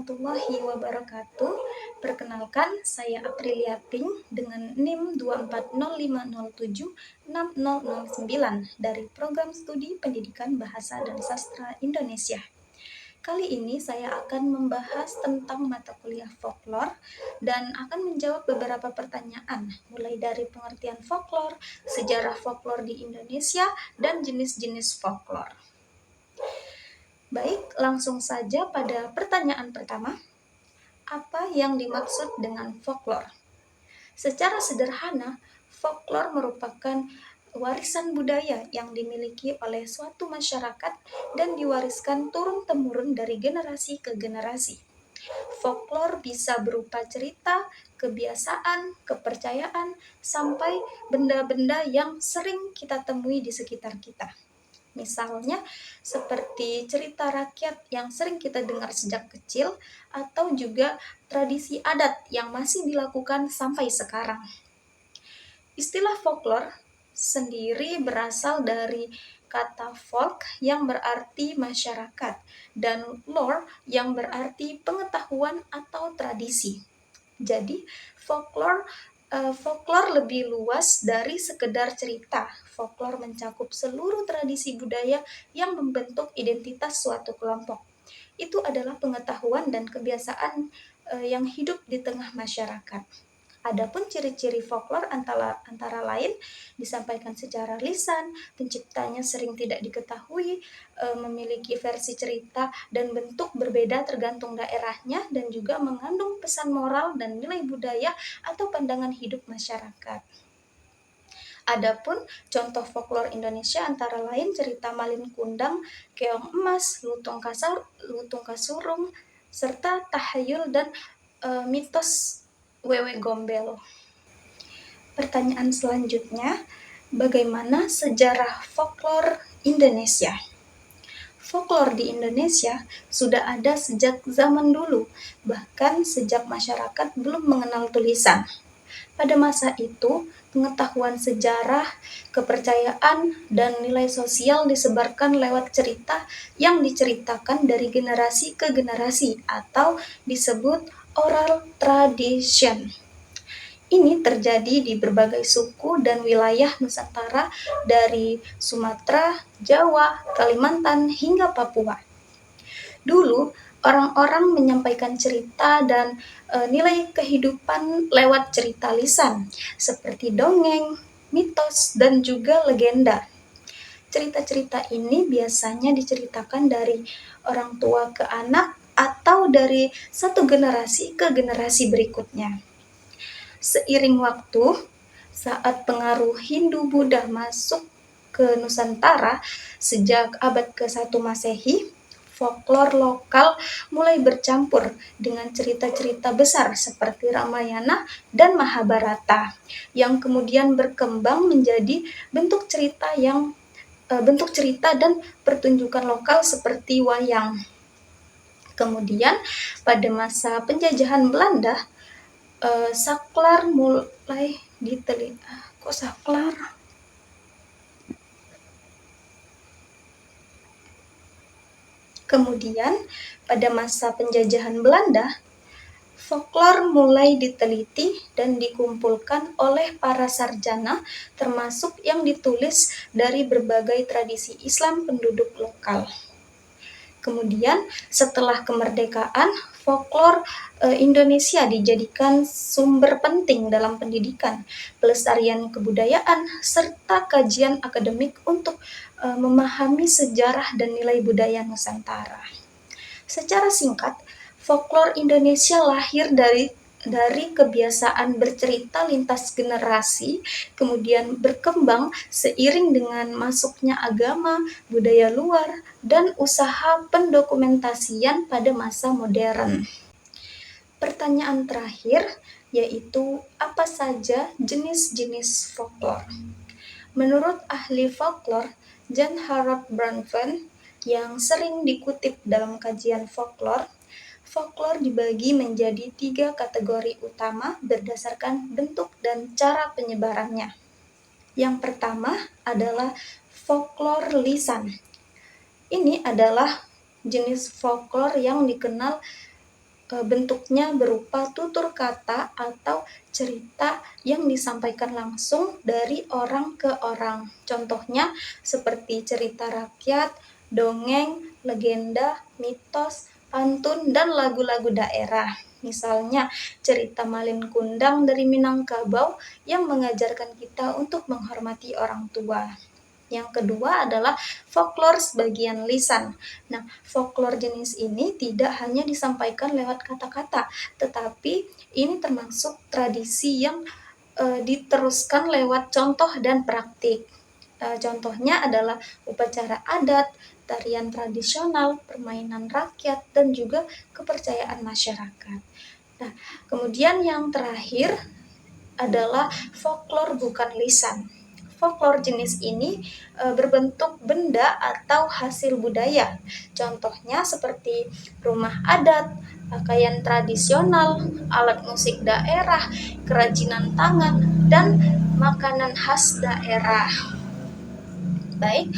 warahmatullahi wabarakatuh. Perkenalkan, saya Aprilia Pink dengan NIM 24050760009 dari Program Studi Pendidikan Bahasa dan Sastra Indonesia. Kali ini saya akan membahas tentang mata kuliah folklor dan akan menjawab beberapa pertanyaan, mulai dari pengertian folklor, sejarah folklor di Indonesia, dan jenis-jenis folklor. Baik, langsung saja pada pertanyaan pertama. Apa yang dimaksud dengan folklor? Secara sederhana, folklor merupakan warisan budaya yang dimiliki oleh suatu masyarakat dan diwariskan turun-temurun dari generasi ke generasi. Folklor bisa berupa cerita, kebiasaan, kepercayaan, sampai benda-benda yang sering kita temui di sekitar kita. Misalnya seperti cerita rakyat yang sering kita dengar sejak kecil, atau juga tradisi adat yang masih dilakukan sampai sekarang. Istilah folklor sendiri berasal dari kata folk yang berarti masyarakat dan lore yang berarti pengetahuan atau tradisi. Jadi folklor lebih luas dari sekedar cerita. Folklor mencakup seluruh tradisi budaya yang membentuk identitas suatu kelompok. Itu adalah pengetahuan dan kebiasaan yang hidup di tengah masyarakat. Adapun ciri-ciri folklor antara lain disampaikan secara lisan, penciptanya sering tidak diketahui, memiliki versi cerita dan bentuk berbeda tergantung daerahnya, dan juga mengandung pesan moral dan nilai budaya atau pandangan hidup masyarakat. Adapun contoh folklor Indonesia antara lain cerita Malin Kundang, Keong Emas, Lutung Kasurung, serta tahayul dan mitos Wewe Gombelo. Pertanyaan selanjutnya, bagaimana sejarah folklor Indonesia? Folklor di Indonesia sudah ada sejak zaman dulu, bahkan sejak masyarakat belum mengenal tulisan. Pada masa itu, pengetahuan sejarah, kepercayaan, dan nilai sosial disebarkan lewat cerita yang diceritakan dari generasi ke generasi atau disebut oral tradition. Ini terjadi di berbagai suku dan wilayah Nusantara dari Sumatera, Jawa, Kalimantan, hingga Papua. Dulu, orang-orang menyampaikan cerita dan nilai kehidupan lewat cerita lisan, seperti dongeng, mitos, dan juga legenda. Cerita-cerita ini biasanya diceritakan dari orang tua ke anak atau dari satu generasi ke generasi berikutnya. Seiring waktu, saat pengaruh Hindu-Buddha masuk ke Nusantara sejak abad ke-1 Masehi, folklor lokal mulai bercampur dengan cerita-cerita besar seperti Ramayana dan Mahabharata, yang kemudian berkembang menjadi bentuk cerita dan pertunjukan lokal seperti wayang. Kemudian pada masa penjajahan Belanda, saklar mulai diteliti. Kemudian pada masa penjajahan Belanda, folklor mulai diteliti dan dikumpulkan oleh para sarjana, termasuk yang ditulis dari berbagai tradisi Islam penduduk lokal. Kemudian setelah kemerdekaan, folklor Indonesia dijadikan sumber penting dalam pendidikan, pelestarian kebudayaan, serta kajian akademik untuk memahami sejarah dan nilai budaya Nusantara. Secara singkat, folklor Indonesia lahir dari kebiasaan bercerita lintas generasi, kemudian berkembang seiring dengan masuknya agama, budaya luar, dan usaha pendokumentasian pada masa modern. Pertanyaan terakhir yaitu apa saja jenis-jenis folklor? Menurut ahli folklor Jan Harold Brandven yang sering dikutip dalam kajian folklor dibagi menjadi 3 kategori utama berdasarkan bentuk dan cara penyebarannya. Yang pertama adalah folklor lisan. Ini adalah jenis folklor yang dikenal bentuknya berupa tutur kata atau cerita yang disampaikan langsung dari orang ke orang. Contohnya seperti cerita rakyat, dongeng, legenda, mitos, pantun, dan lagu-lagu daerah. Misalnya cerita Malin Kundang dari Minangkabau yang mengajarkan kita untuk menghormati orang tua. Yang kedua adalah folklore sebagian lisan. Nah, folklore jenis ini tidak hanya disampaikan lewat kata-kata, tetapi ini termasuk tradisi yang diteruskan lewat contoh dan praktik. Contohnya adalah upacara adat, tarian tradisional, permainan rakyat, dan juga kepercayaan masyarakat. Nah, kemudian yang terakhir adalah folklore bukan lisan. Folklore jenis ini berbentuk benda atau hasil budaya. Contohnya seperti rumah adat, pakaian tradisional, alat musik daerah, kerajinan tangan, dan makanan khas daerah. Baik,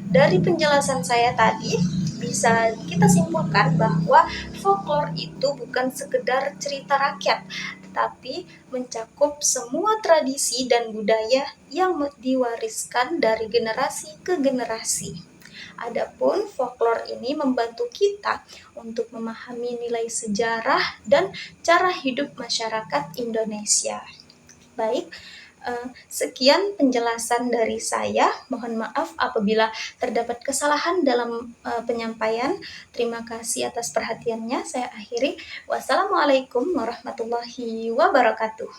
dari penjelasan saya tadi bisa kita simpulkan bahwa folklore itu bukan sekedar cerita rakyat, tetapi mencakup semua tradisi dan budaya yang diwariskan dari generasi ke generasi. Adapun folklore ini membantu kita untuk memahami nilai sejarah dan cara hidup masyarakat Indonesia. Baik, sekian penjelasan dari saya. Mohon maaf apabila terdapat kesalahan dalam penyampaian. Terima kasih atas perhatiannya. Saya akhiri. Wassalamualaikum warahmatullahi wabarakatuh.